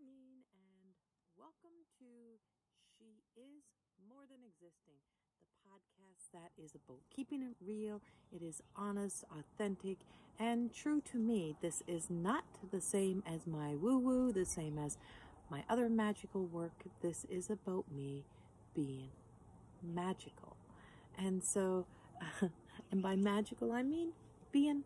morning and welcome to She Is More Than Existing, the podcast that is about keeping it real. It is honest, authentic, and true to me. This is not the same as my woo-woo, the same as my other magical work. This is about me being magical. And so, and by magical, I mean being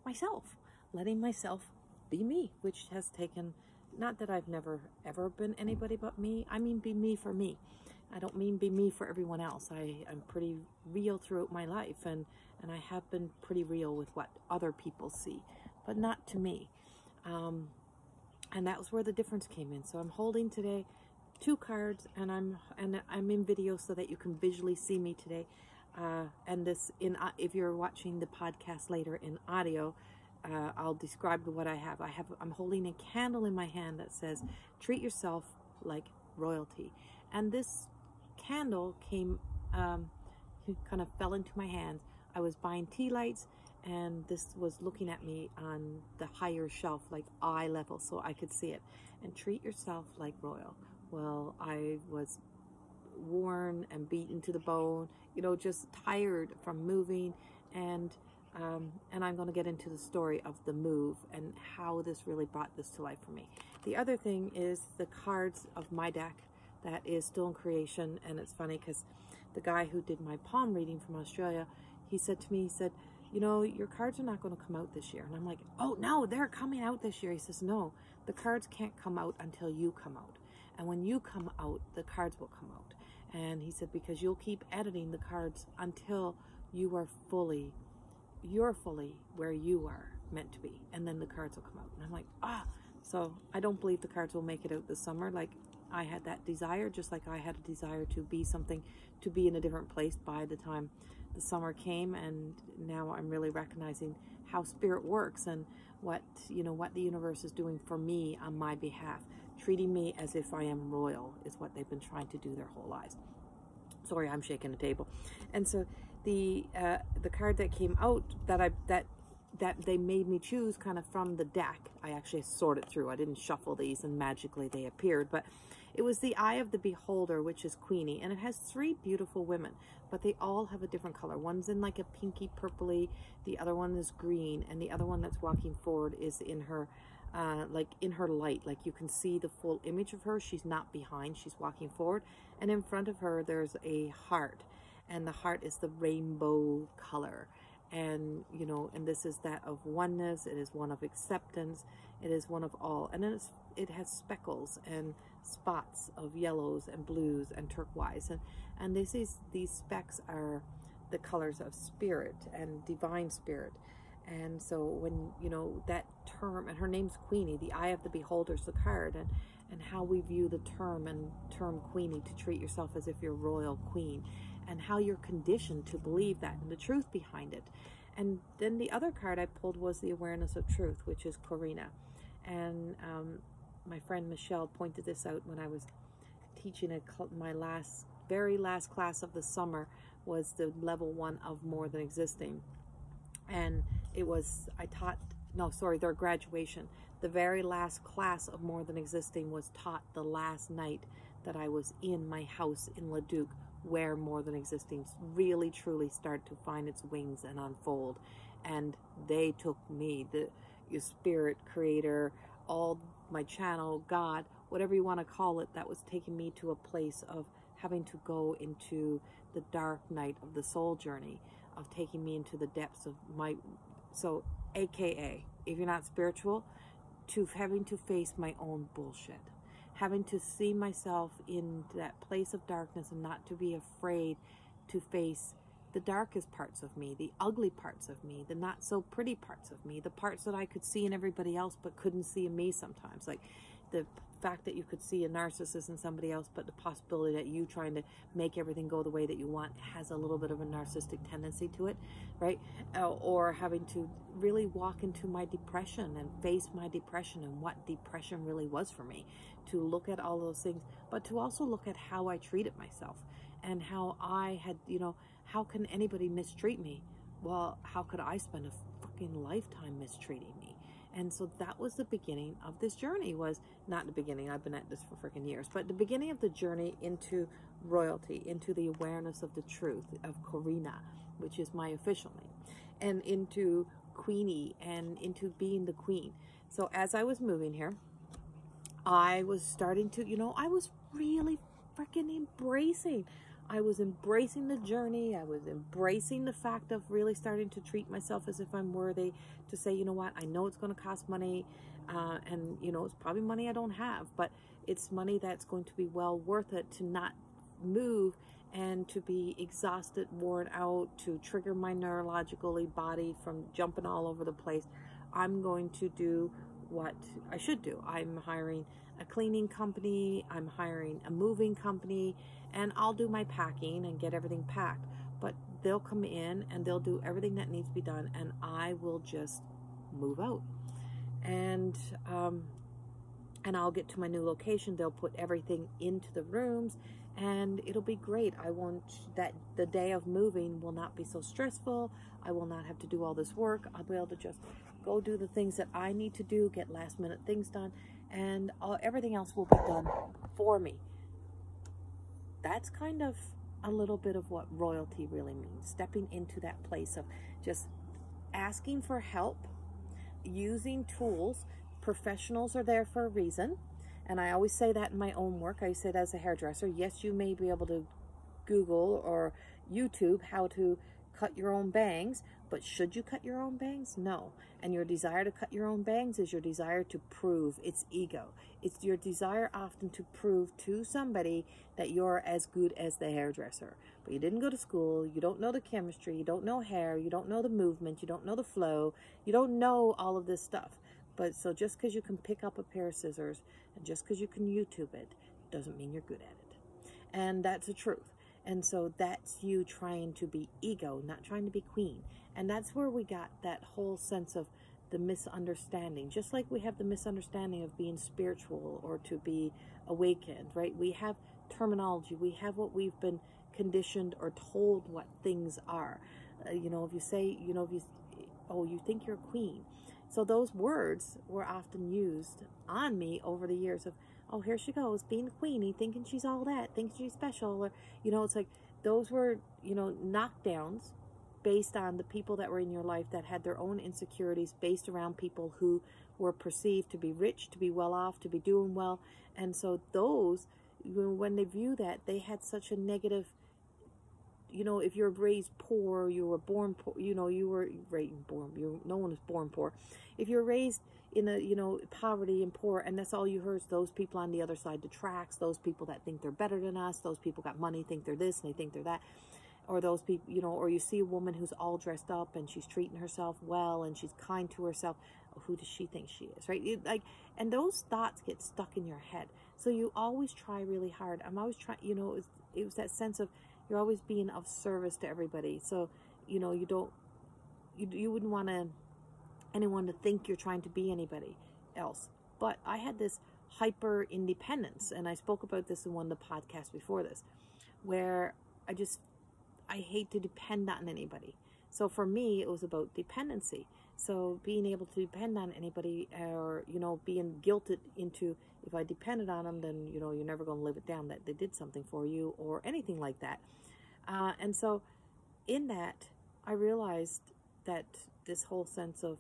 myself, letting myself be me, which has taken, not that I've never ever been anybody but me. I mean, be me for me. I don't mean be me for everyone else. I'm pretty real throughout my life, and I have been pretty real with what other people see, but not to me. And that was where the difference came in. So I'm holding today 2 cards, and I'm in video so that you can visually see me today. And this if you're watching the podcast later in audio, I'll describe what I have. I'm holding a candle in my hand that says, "Treat yourself like royalty." And this candle came, kind of fell into my hands. I was buying tea lights, and this was looking at me on the higher shelf, like eye level, so I could see it. And treat yourself like royal. Well, I was worn and beaten to the bone, just tired from moving, and I'm going to get into the story of the move and how this really brought this to life for me. The other thing is the cards of my deck that is still in creation. And it's funny because the guy who did my palm reading from Australia, he said to me, your cards are not going to come out this year. And I'm like, oh no, they're coming out this year. He says, no, the cards can't come out until you come out. And when you come out, the cards will come out. And he said, because you'll keep editing the cards until you're fully where you are meant to be. And then the cards will come out. And I'm like, so I don't believe the cards will make it out this summer. Like, I had that desire, just like I had a desire to be something, to be in a different place by the time the summer came. And now I'm really recognizing how spirit works and what the universe is doing for me on my behalf. Treating me as if I am royal is what they've been trying to do their whole lives. Sorry, I'm shaking the table. And so the card that came out that they made me choose kind of from the deck, I actually sorted through. I didn't shuffle these and magically they appeared, but it was the Eye of the Beholder, which is Queenie, and it has 3 beautiful women, but they all have a different color. One's in like a pinky purpley, the other one is green, and the other one that's walking forward is in her in her light, like you can see the full image of her. She's not behind, she's walking forward, and in front of her there's a heart, and the heart is the rainbow color. And and this is that of oneness. It is one of acceptance. It is one of all, and then it has speckles and spots of yellows and blues and turquoise, and these specks are the colors of spirit and divine spirit. And so when that term, and her name's Queenie, the Eye of the Beholder is the card, and how we view the term Queenie, to treat yourself as if you're royal queen, and how you're conditioned to believe that and the truth behind it. And then the other card I pulled was the Awareness of Truth, which is Corrie. And my friend Michelle pointed this out when I was teaching my very last class of the summer, was the level 1 of More Than Existing. And their graduation. The very last class of More Than Existing was taught the last night that I was in my house in Leduc, where More Than Existing really truly started to find its wings and unfold. And they took me, your spirit, creator, all my channel, God, whatever you want to call it, that was taking me to a place of having to go into the dark night of the soul journey, of taking me into the depths of AKA, if you're not spiritual, to having to face my own bullshit, having to see myself in that place of darkness and not to be afraid to face the darkest parts of me, the ugly parts of me, the not so pretty parts of me, the parts that I could see in everybody else but couldn't see in me sometimes. Like the fact that you could see a narcissist in somebody else, but the possibility that you trying to make everything go the way that you want has a little bit of a narcissistic tendency to it, right? Or having to really walk into my depression and face my depression and what depression really was for me, to look at all those things, but to also look at how I treated myself and how I had, how can anybody mistreat me? Well, how could I spend a fucking lifetime mistreating me? And so that was the beginning of this journey. Was not the beginning, I've been at this for freaking years, but the beginning of the journey into royalty, into the awareness of the truth of Corrie, which is my official name, and into Queenie, and into being the queen. So as I was moving here, I was starting to, I was really freaking embracing. I was embracing the journey. I was embracing the fact of really starting to treat myself as if I'm worthy, to say, you know what, I know it's going to cost money, and, it's probably money I don't have, but it's money that's going to be well worth it to not move and to be exhausted, worn out, to trigger my neurologically body from jumping all over the place. I'm going to do what I should do. I'm hiring a cleaning company, I'm hiring a moving company, and I'll do my packing and get everything packed. But they'll come in and they'll do everything that needs to be done, and I will just move out. And I'll get to my new location. They'll put everything into the rooms, and it'll be great. I won't, that the day of moving will not be so stressful. I will not have to do all this work. I'll be able to just go do the things that I need to do, get last minute things done, and everything else will be done for me. That's kind of a little bit of what royalty really means. Stepping into that place of just asking for help, using tools. Professionals are there for a reason. And I always say that in my own work. I say that as a hairdresser. Yes, you may be able to Google or YouTube how to cut your own bangs, but should you cut your own bangs? No. And your desire to cut your own bangs is your desire to prove. It's ego. It's your desire often to prove to somebody that you're as good as the hairdresser. But you didn't go to school. You don't know the chemistry. You don't know hair. You don't know the movement. You don't know the flow. You don't know all of this stuff. But so just because you can pick up a pair of scissors and just because you can YouTube it doesn't mean you're good at it. And that's the truth. And so that's you trying to be ego, not trying to be queen. And that's where we got that whole sense of the misunderstanding. Just like we have the misunderstanding of being spiritual or to be awakened, right? We have terminology. We have what we've been conditioned or told what things are. If you say, you think you're a queen. So those words were often used on me over the years of, oh, here she goes, being a queenie, thinking she's all that, thinking she's special. Or, it's like those were, knockdowns based on the people that were in your life that had their own insecurities based around people who were perceived to be rich, to be well off, to be doing well. And so those, when they view that, they had such a negative, if you're raised poor, you were born poor, you were born, no one was born poor. If you're raised in poverty and poor, and that's all you heard, is those people on the other side of the tracks, those people that think they're better than us, those people got money, think they're this, and they think they're that. Or those people, or you see a woman who's all dressed up and she's treating herself well and she's kind to herself. Who does she think she is, right? And those thoughts get stuck in your head. So you always try really hard. I'm always trying, it was that sense of, you're always being of service to everybody. So, you wouldn't want anyone to think you're trying to be anybody else. But I had this hyper independence, and I spoke about this in one of the podcasts before this, where I hate to depend on anybody. So for me, it was about dependency. So being able to depend on anybody, or, being guilted into, if I depended on them, then, you're never going to live it down that they did something for you or anything like that. And so in that, I realized that this whole sense of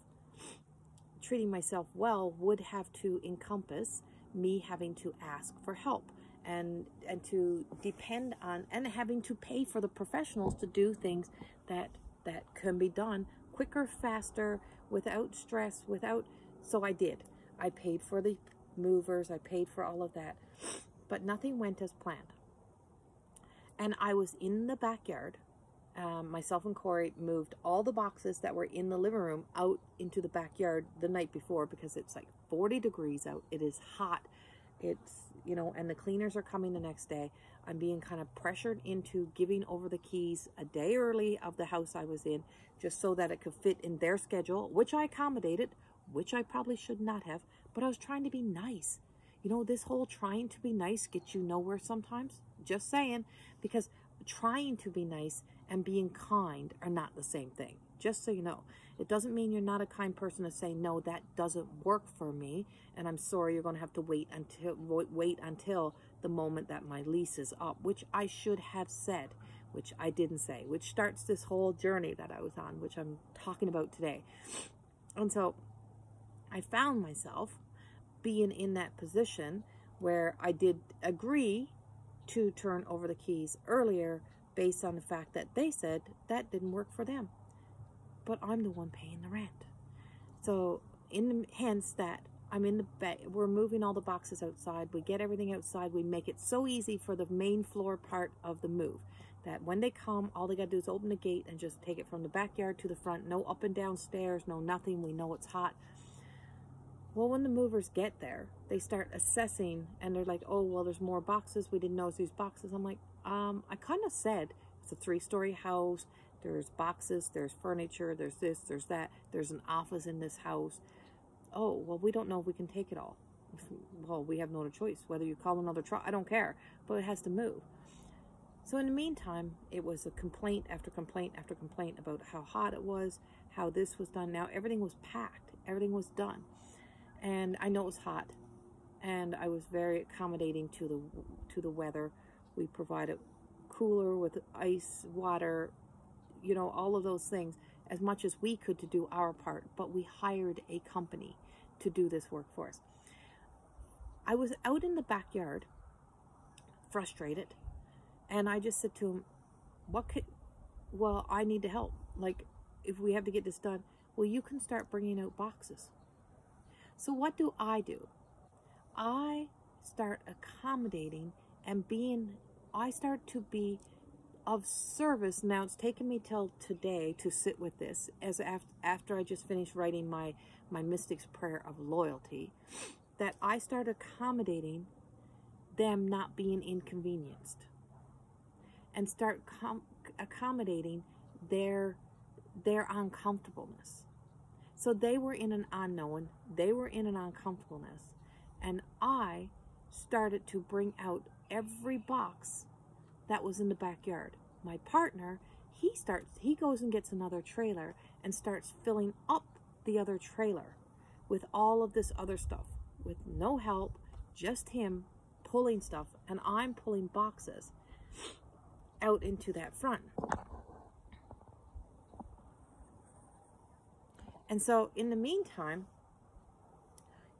treating myself well would have to encompass me having to ask for help and to depend on, and having to pay for the professionals to do things that can be done quicker, faster, without stress, so I did. I paid for the movers, I paid for all of that, but nothing went as planned. And I was in the backyard. Myself and Corrie moved all the boxes that were in the living room out into the backyard the night before, because it's like 40 degrees out. It is hot. It's, and the cleaners are coming the next day. I'm being kind of pressured into giving over the keys a day early of the house I was in, just so that it could fit in their schedule, which I accommodated, which I probably should not have, but I was trying to be nice. This whole trying to be nice gets you nowhere sometimes. Just saying, because trying to be nice and being kind are not the same thing. just so you know. It doesn't mean you're not a kind person to say, no, that doesn't work for me, and I'm sorry, you're going to have to wait until the moment that my lease is up, which I should have said, which I didn't say, which starts this whole journey that I was on, which I'm talking about today. And so I found myself being in that position where I did agree to turn over the keys earlier based on the fact that they said that didn't work for them. But I'm the one paying the rent. So hence that I'm in the we're moving all the boxes outside. We get everything outside. We make it so easy for the main floor part of the move that when they come, all they got to do is open the gate and just take it from the backyard to the front. No up and down stairs, no nothing. We know it's hot. Well, when the movers get there, they start assessing and they're like, oh, well, there's more boxes. We didn't notice these boxes. I'm like, I kind of said it's a 3-story house. There's boxes, there's furniture, there's this, there's that. There's an office in this house. Oh, well, we don't know if we can take it all. Well, we have no other choice. Whether you call another truck, I don't care. But it has to move. So in the meantime, it was a complaint after complaint after complaint about how hot it was, how this was done. Now everything was packed. Everything was done. And I know it was hot. And I was very accommodating to the weather. We provided cooler with ice, water, you know, all of those things, as much as we could to do our part. But we hired a company to do this work for us. I was out in the backyard, frustrated. And I just said to him, well, I need to help. Like, if we have to get this done, well, you can start bringing out boxes. So what do? I start accommodating and I start to be of service. Now, it's taken me till today to sit with this, as after I just finished writing my mystic's prayer of loyalty, that I start accommodating them not being inconvenienced. And start accommodating their uncomfortableness. So they were in an unknown, they were in an uncomfortableness, and I started to bring out every box that was in the backyard. My partner, he goes and gets another trailer and starts filling up the other trailer with all of this other stuff, with no help, just him pulling stuff, and I'm pulling boxes out into that front. And so in the meantime,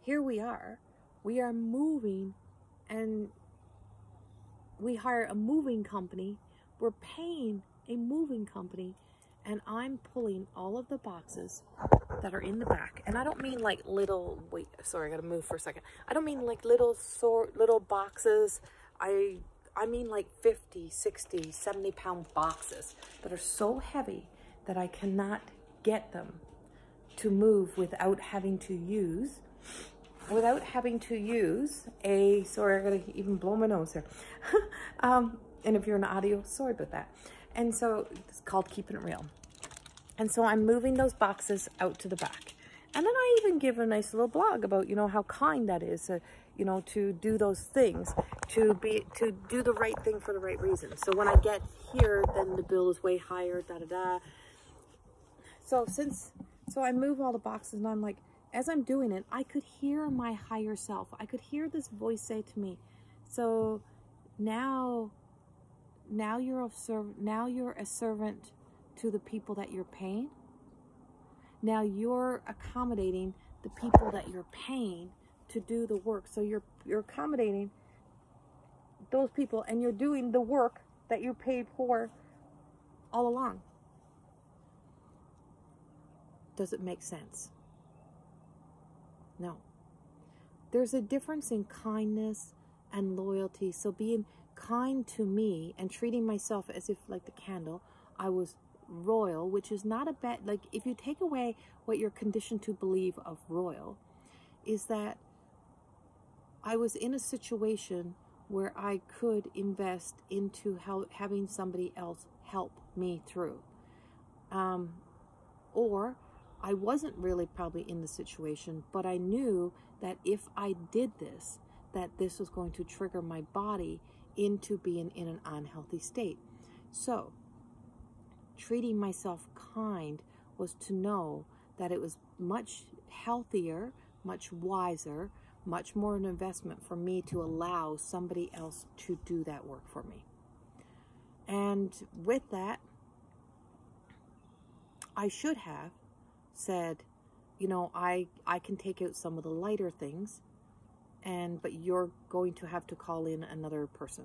here we are moving, and we hire a moving company. We're paying a moving company, and I'm pulling all of the boxes that are in the back. And I don't mean like little, wait, sorry, I gotta move for a second. I don't mean like little boxes. I mean like 50, 60, 70 pound boxes that are so heavy that I cannot get them to move without having to use a, sorry, I gotta even blow my nose here. And if you're in audio, sorry about that. And so it's called keeping it real. And so I'm moving those boxes out to the back. And then I even give a nice little blog about, you know, how kind that is, you know, to do those things, to do the right thing for the right reason. So when I get here, then the bill is way higher, da-da-da. So I move all the boxes, and I'm like, as I'm doing it, I could hear my higher self. I could hear this voice say to me, so now you're a servant to the people that you're paying. Now you're accommodating the people that you're paying to do the work. So you're accommodating those people, and you're doing the work that you paid for all along. Does it make sense? No. There's a difference in kindness and loyalty. So being kind to me and treating myself as if, like the candle, I was royal, which is not a bad, like, if you take away what you're conditioned to believe of royal, is that I was in a situation where I could invest into having somebody else help me through. Or I wasn't really probably in the situation, but I knew that if I did this, that this was going to trigger my body into being in an unhealthy state. So treating myself kind was to know that it was much healthier, much wiser, much more an investment for me to allow somebody else to do that work for me. And with that, I should have said, you know, I can take out some of the lighter things, but you're going to have to call in another person.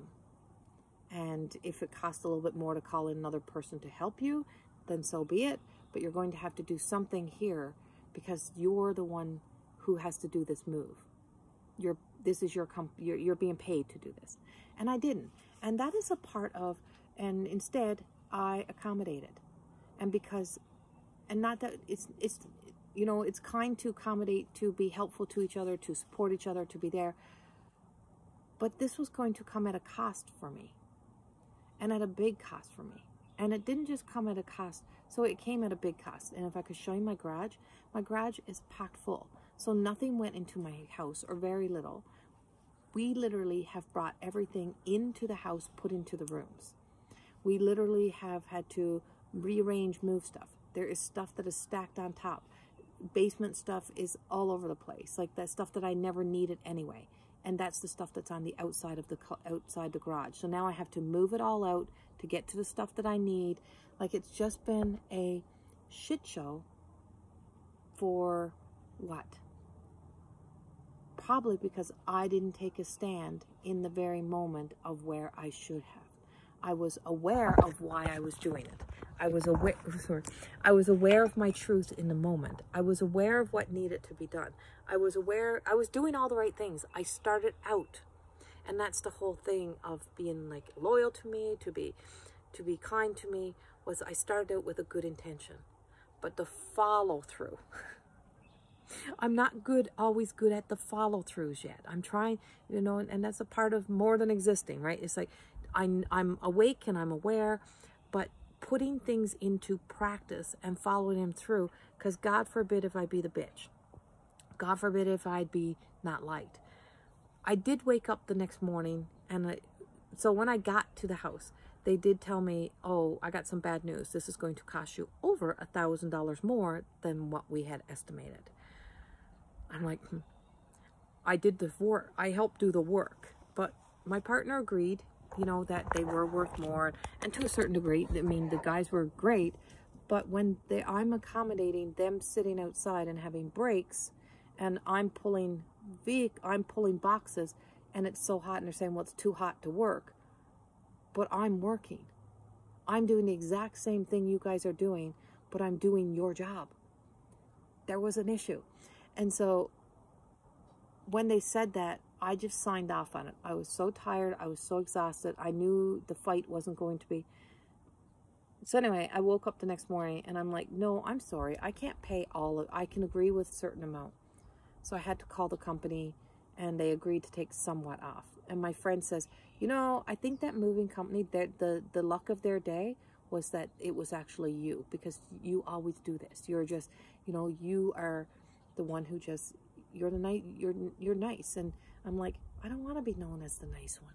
And if it costs a little bit more to call in another person to help you, then so be it. But you're going to have to do something here because you're the one who has to do this move. You're being paid to do this. And I didn't. And that is a part of, and instead I accommodated. And because, and not that it's you know, it's kind to accommodate, to be helpful to each other, to support each other, to be there. But this was going to come at a cost for me. And at a big cost for me. And it didn't just come at a cost. So it came at a big cost. And if I could show you my garage is packed full. So nothing went into my house, or very little. We literally have brought everything into the house, put into the rooms. We literally have had to rearrange, move stuff. There is stuff that is stacked on top. Basement stuff is all over the place. Like that stuff that I never needed anyway. And that's the stuff that's on the outside of outside the garage. So now I have to move it all out to get to the stuff that I need. Like it's just been a shit show for what? Probably because I didn't take a stand in the very moment of where I should have. I was aware of why I was doing it. I was aware of my truth in the moment. I was aware of what needed to be done. I was aware, I was doing all the right things. I started out. And that's the whole thing of being like loyal to me, to be kind to me, was I started out with a good intention. But the follow through, I'm not always good at the follow throughs yet. I'm trying, you know, and that's a part of more than existing, right? It's like I'm awake and I'm aware, but putting things into practice and following them through, because God forbid if I be the bitch. God forbid if I'd be not liked. I did wake up the next morning, and so when I got to the house, they did tell me, oh, I got some bad news. This is going to cost you over $1,000 more than what we had estimated. I'm like, I did the work. I helped do the work, but my partner agreed, you know, that they were worth more, and to a certain degree, I mean, the guys were great, but when I'm accommodating them sitting outside and having breaks, and I'm pulling boxes, and it's so hot, and they're saying, well, it's too hot to work, but I'm working. I'm doing the exact same thing you guys are doing, but I'm doing your job. There was an issue. And so when they said that, I just signed off on it. I was so tired. I was so exhausted. I knew the fight wasn't going to be. So anyway, I woke up the next morning and I'm like, no, I'm sorry. I can't pay all of it. I can agree with a certain amount. So I had to call the company and they agreed to take somewhat off. And my friend says, you know, I think that moving company, the luck of their day was that it was actually you, because you always do this. You're just, you know, you are the one who just, you're nice. And I'm like, I don't want to be known as the nice one.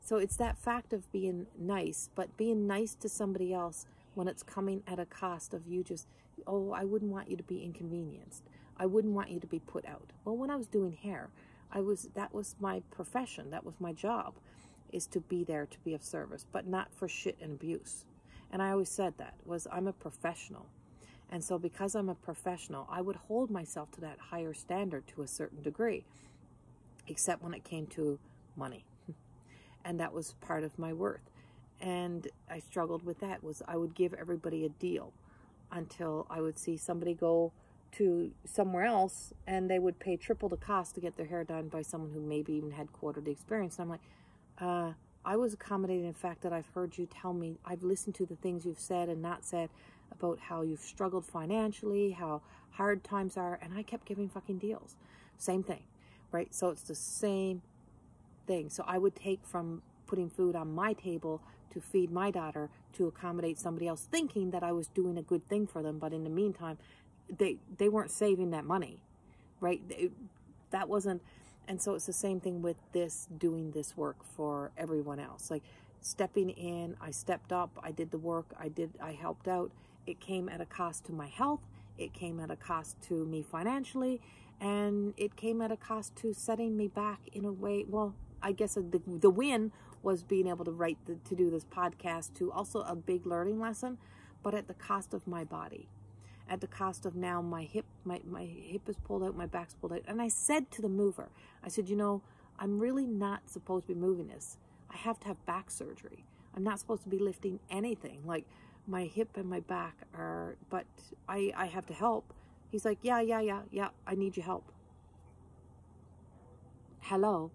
So it's that fact of being nice, but being nice to somebody else when it's coming at a cost of you just, oh, I wouldn't want you to be inconvenienced. I wouldn't want you to be put out. Well, when I was doing hair, that was my profession. That was my job, is to be there, to be of service, but not for shit and abuse. And I always said that, was I'm a professional. And so because I'm a professional, I would hold myself to that higher standard to a certain degree, except when it came to money. And that was part of my worth. And I struggled with that, was I would give everybody a deal until I would see somebody go to somewhere else and they would pay triple the cost to get their hair done by someone who maybe even had quarter the experience. And I'm like, I was accommodating the fact that I've heard you tell me, I've listened to the things you've said and not said about how you've struggled financially, how hard times are, and I kept giving fucking deals. Same thing, right? So it's the same thing. So I would take from putting food on my table to feed my daughter to accommodate somebody else, thinking that I was doing a good thing for them, but in the meantime, they weren't saving that money, right? That wasn't. And so it's the same thing with this, doing this work for everyone else. Like stepping in, I stepped up, I did the work, I helped out. It came at a cost to my health. It came at a cost to me financially, and it came at a cost to setting me back in a way. Well, I guess the win was being able to to do this podcast, to also a big learning lesson, but at the cost of my body, at the cost of now my hip is pulled out, my back's pulled out. And I said to the mover, I said, I'm really not supposed to be moving this. I have to have back surgery. I'm not supposed to be lifting anything. Like, my hip and my back are, but I have to help. He's like, yeah, I need your help. Hello?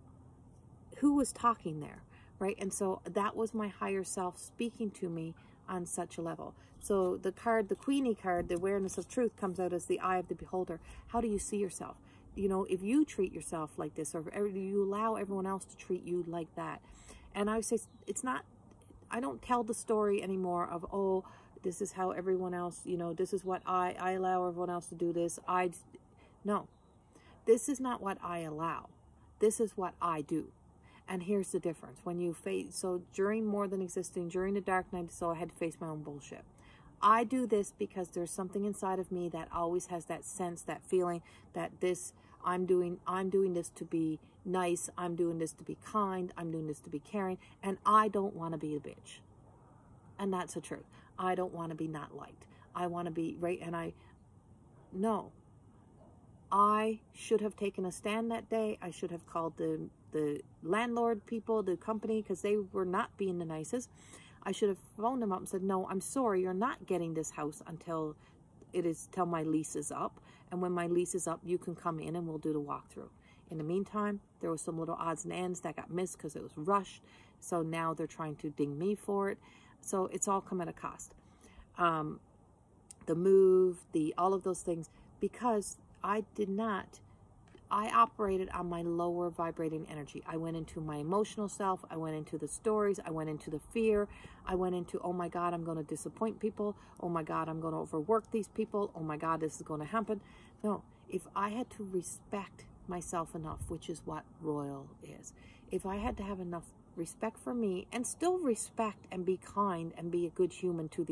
Who was talking there, right? And so that was my higher self speaking to me on such a level. So the Queenie card, the awareness of truth, comes out as the eye of the beholder. How do you see yourself? If you treat yourself like this, or you allow everyone else to treat you like that. And I would say I don't tell the story anymore of, oh, this is how everyone else, this is what I allow everyone else to do this. No, this is not what I allow. This is what I do. And here's the difference. When you so during More Than Existing, during the dark night, so I had to face my own bullshit. I do this because there's something inside of me that always has that sense, that feeling that I'm doing this to be nice. I'm doing this to be kind. I'm doing this to be caring. And I don't want to be a bitch. And that's the truth. I don't want to be not liked. I want to be right. And no, I should have taken a stand that day. I should have called the landlord people, the company, because they were not being the nicest. I should have phoned them up and said, no, I'm sorry, you're not getting this house until my lease is up. And when my lease is up, you can come in and we'll do the walkthrough. In the meantime, there was some little odds and ends that got missed because it was rushed. So now they're trying to ding me for it. So it's all come at a cost. The move, all of those things, because I operated on my lower vibrating energy. I went into my emotional self. I went into the stories. I went into the fear. I went into, oh my God, I'm going to disappoint people. Oh my God, I'm going to overwork these people. Oh my God, this is going to happen. No, if I had to respect myself enough, which is what royal is, if I had to have enough respect for me and still respect and be kind and be a good human to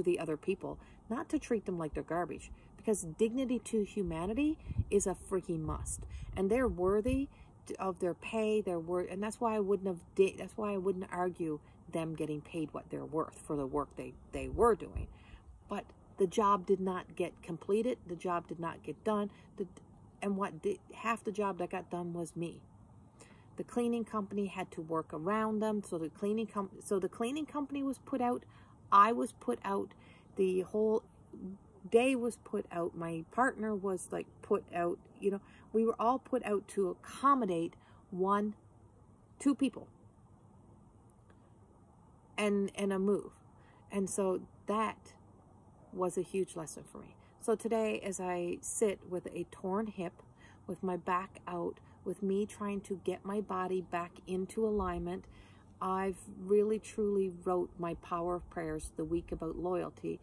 the other people, not to treat them like they're garbage, because dignity to humanity is a freaking must, and they're worthy of their pay, their worth, and that's why I wouldn't argue them getting paid what they're worth for the work they were doing. But the job did not get completed, the job did not get done, half the job that got done was me. The cleaning company had to work around them, so the cleaning company was put out, I was put out, the whole day was put out, my partner was put out, we were all put out to accommodate two people and a move. And so that was a huge lesson for me. So today, as I sit with a torn hip, with my back out, with me trying to get my body back into alignment, I've really truly wrote my power of prayers the week about loyalty,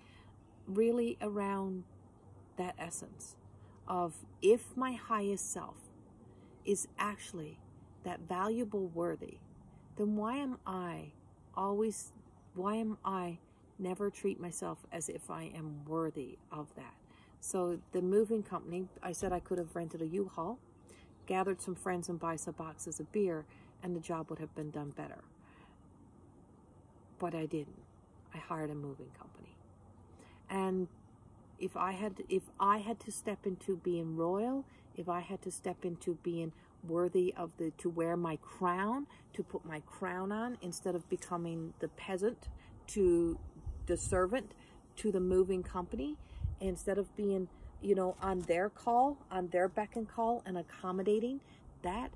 really around that essence of, if my highest self is actually that valuable, worthy, then why am I never treat myself as if I am worthy of that? So the moving company, I said I could have rented a U-Haul, gathered some friends and buy some boxes of beer, and the job would have been done better. But I didn't. I hired a moving company. And if I had to step into being royal, if I had to step into being worthy of to wear my crown, to put my crown on, instead of becoming the peasant to the servant to the moving company, instead of being, on their call, on their beck and call and accommodating that,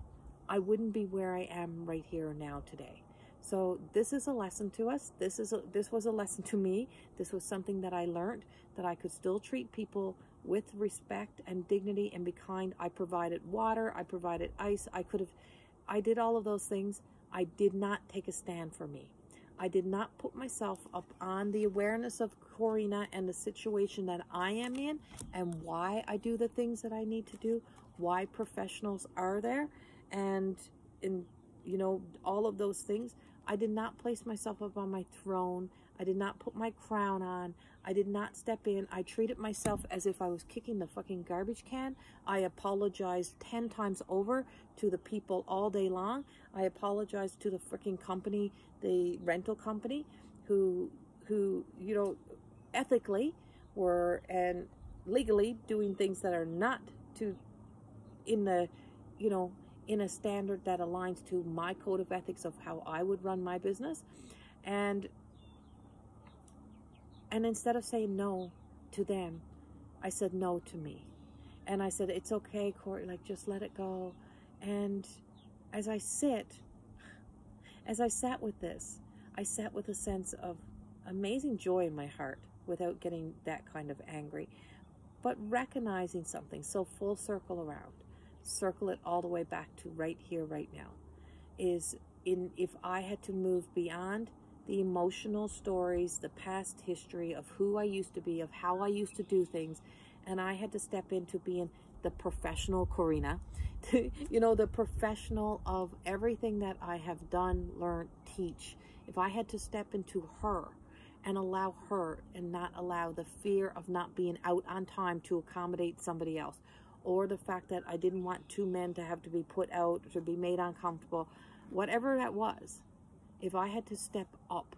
I wouldn't be where I am right here now today. So this is a lesson to us. This was a lesson to me. This was something that I learned, that I could still treat people with respect and dignity and be kind. I provided water. I provided ice. I did all of those things. I did not take a stand for me. I did not put myself up on the awareness of Corrie and the situation that I am in, and why I do the things that I need to do, why professionals are there, and all of those things. I did not place myself up on my throne. I did not put my crown on. I did not step in. I treated myself as if I was kicking the fucking garbage can. I apologized 10 times over to the people all day long. I apologized to the freaking company, the rental company, who you know, ethically were and legally doing things that are not to in the, you know, in a standard that aligns to my code of ethics of how I would run my business. And instead of saying no to them, I said no to me. And I said, it's okay, Corrie, like, just let it go. And as I sat with this, I sat with a sense of amazing joy in my heart without getting that kind of angry, but recognizing something. So full circle around, circle it all the way back to right here, right now, is if I had to move beyond the emotional stories, the past history of who I used to be, of how I used to do things, and I had to step into being the professional Corina, you know, the professional of everything that I have done, learned, teach. If I had to step into her and allow her and not allow the fear of not being out on time to accommodate somebody else, or the fact that I didn't want two men to have to be put out, to be made uncomfortable, whatever that was, if I had to step up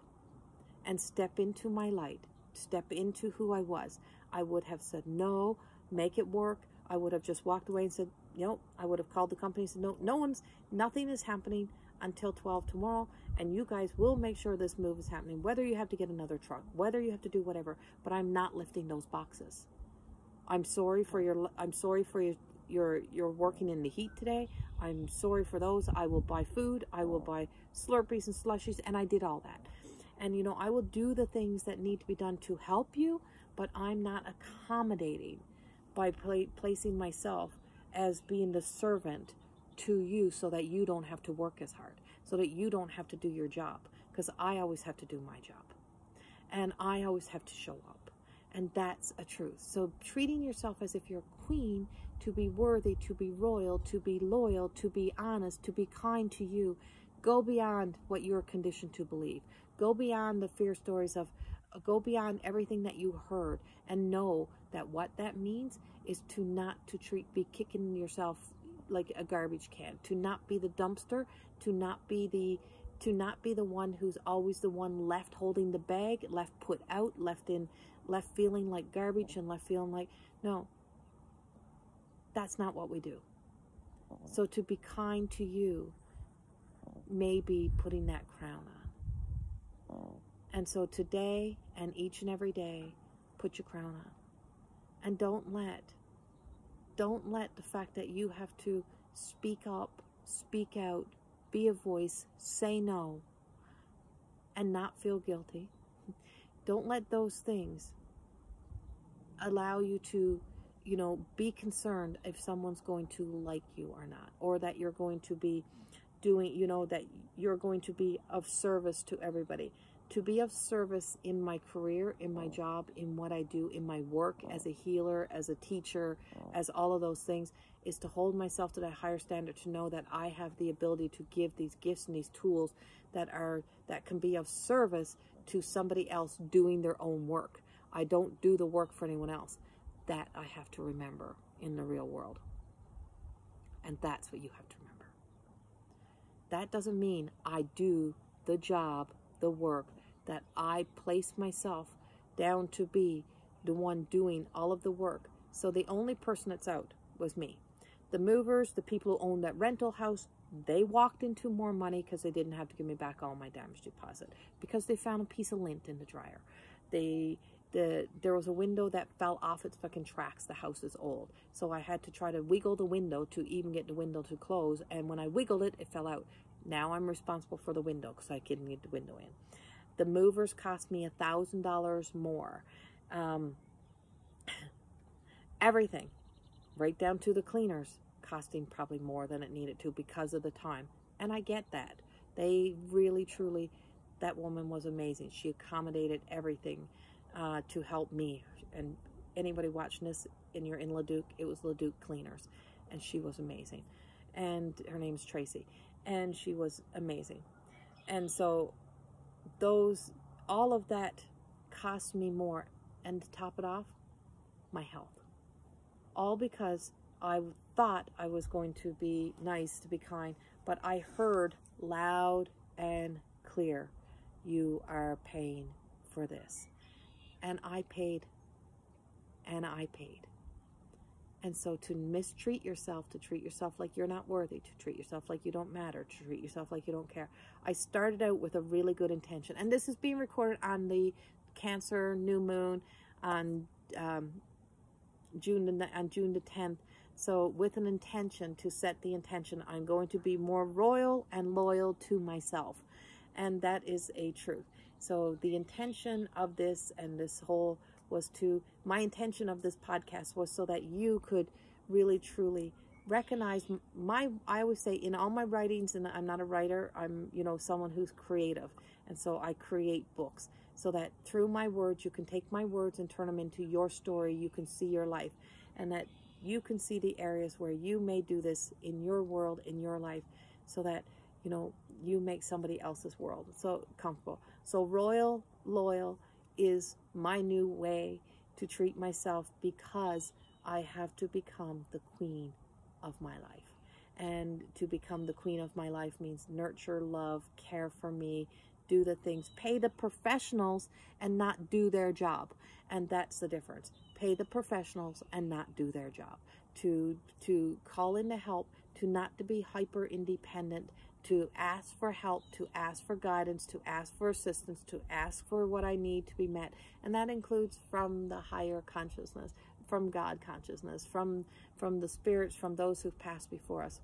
and step into my light, step into who I was, I would have said no, make it work. I would have just walked away and said, nope. I would have called the company and said, no, nothing is happening until 12 tomorrow, and you guys will make sure this move is happening, whether you have to get another truck, whether you have to do whatever, but I'm not lifting those boxes. I'm sorry for you're working in the heat today. I'm sorry for those. I will buy food. I will buy Slurpees and slushies, and I did all that. And, you know, I will do the things that need to be done to help you, but I'm not accommodating by placing myself as being the servant to you so that you don't have to work as hard, so that you don't have to do your job, because I always have to do my job, and I always have to show up. And that's a truth. So treating yourself as if you're a queen, to be worthy, to be royal, to be loyal, to be honest, to be kind to you. Go beyond what you're conditioned to believe. Go beyond the fear stories of, go beyond everything that you heard, and know that what that means is to not be kicking yourself like a garbage can, to not be the dumpster, to not be the one who's always the one left holding the bag, left put out, left feeling like garbage, and left feeling like, no, that's not what we do. So to be kind to you may be putting that crown on. And so today and each and every day, put your crown on. And don't let the fact that you have to speak up, speak out, be a voice, say no, and not feel guilty. Don't let those things allow you to, you know, be concerned if someone's going to like you or not, or that you're going to be doing, you know, that you're going to be of service to everybody. To be of service in my career, in my job, in what I do, in my work as a healer, as a teacher, as all of those things, is to hold myself to that higher standard, to know that I have the ability to give these gifts and these tools that can be of service to somebody else doing their own work. I don't do the work for anyone else. That I have to remember in the real world. And that's what you have to remember. That doesn't mean I do the job, the work, that I place myself down to be the one doing all of the work. So the only person that's out was me. The movers, the people who owned that rental house, they walked into more money because they didn't have to give me back all my damage deposit, because they found a piece of lint in the dryer. There was a window that fell off its fucking tracks. The house is old. So I had to try to wiggle the window to even get the window to close. And when I wiggled it, it fell out. Now I'm responsible for the window because I couldn't get the window in. The movers cost me $1,000 more. Everything, right down to the cleaners, costing probably more than it needed to because of the time. And I get that. They really, truly, that woman was amazing. She accommodated everything to help me. And anybody watching this and you're in Leduc, it was Leduc Cleaners. And she was amazing. And her name's Tracy. And she was amazing. And so all of that cost me more. And to top it off, my health. All because I thought I was going to be nice, to be kind, but I heard loud and clear, you are paying for this. And I paid, and I paid. And so to mistreat yourself, to treat yourself like you're not worthy, to treat yourself like you don't matter, to treat yourself like you don't care. I started out with a really good intention. And this is being recorded on the Cancer new moon on June the 10th. So with an intention, to set the intention, I'm going to be more royal and loyal to myself. And that is a truth. So the intention of this and this whole my intention of this podcast was so that you could really truly recognize I always say in all my writings, and I'm not a writer, I'm, someone who's creative. And so I create books so that through my words, you can take my words and turn them into your story. You can see your life, and that you can see the areas where you may do this in your world, in your life, so that, you make somebody else's world so comfortable. So royal, loyal is my new way to treat myself, because I have to become the queen of my life. And to become the queen of my life means nurture, love, care for me, do the things, pay the professionals and not do their job. And that's the difference. Pay the professionals and not do their job. To call in the help, to not to be hyper independent, to ask for help, to ask for guidance, to ask for assistance, to ask for what I need to be met. And that includes from the higher consciousness, from God consciousness, from the spirits, from those who've passed before us.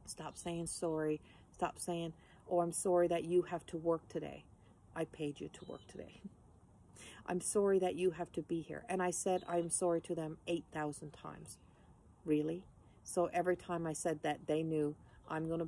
Stop saying sorry. Stop saying, oh, I'm sorry that you have to work today. I paid you to work today. I'm sorry that you have to be here. And I said I'm sorry to them 8,000 times. Really? So every time I said that, they knew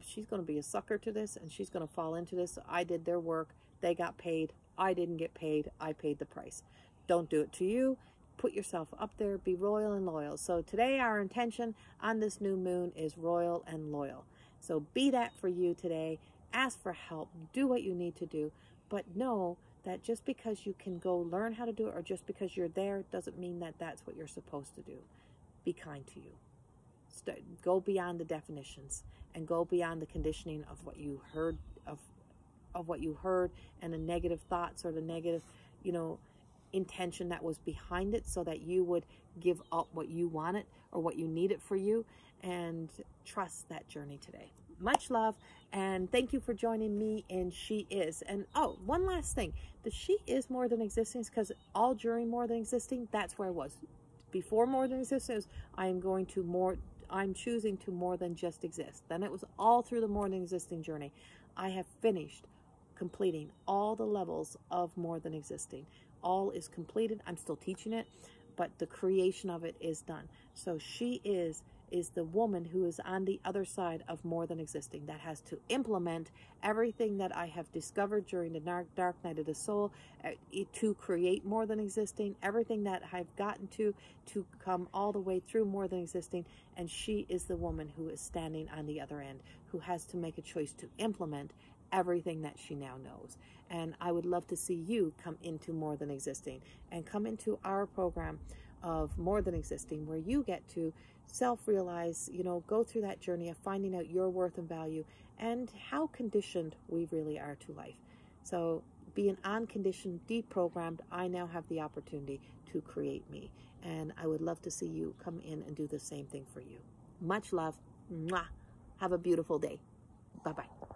she's going to be a sucker to this, and she's going to fall into this. I did their work. They got paid. I didn't get paid. I paid the price. Don't do it to you. Put yourself up there. Be royal and loyal. So today our intention on this new moon is royal and loyal. So be that for you today. Ask for help. Do what you need to do. But know that just because you can go learn how to do it, or just because you're there, doesn't mean that that's what you're supposed to do. Be kind to you. Go beyond the definitions, and go beyond the conditioning of what you heard, of what you heard, and the negative thoughts or the negative, intention that was behind it, so that you would give up what you wanted or what you needed for you, and trust that journey today. Much love, and thank you for joining me in She Is. And oh, one last thing, the She Is More Than Existing, because all during More Than Existing, that's where I was. Before More Than Existence, I'm choosing to more than just exist. Then it was all through the More Than Existing journey. I have finished completing all the levels of More Than Existing. All is completed. I'm still teaching it, but the creation of it is done. So She Is the woman who is on the other side of More Than Existing, that has to implement everything that I have discovered during the dark night of the soul, to create More Than Existing, everything that I've gotten to come all the way through More Than Existing. And she is the woman who is standing on the other end, who has to make a choice to implement everything that she now knows. And I would love to see you come into More Than Existing, and come into our program of More Than Existing, where you get to self-realize, go through that journey of finding out your worth and value, and how conditioned we really are to life. So being unconditioned, deprogrammed, I now have the opportunity to create me. And I would love to see you come in and do the same thing for you. Much love. Mwah. Have a beautiful day. Bye-bye.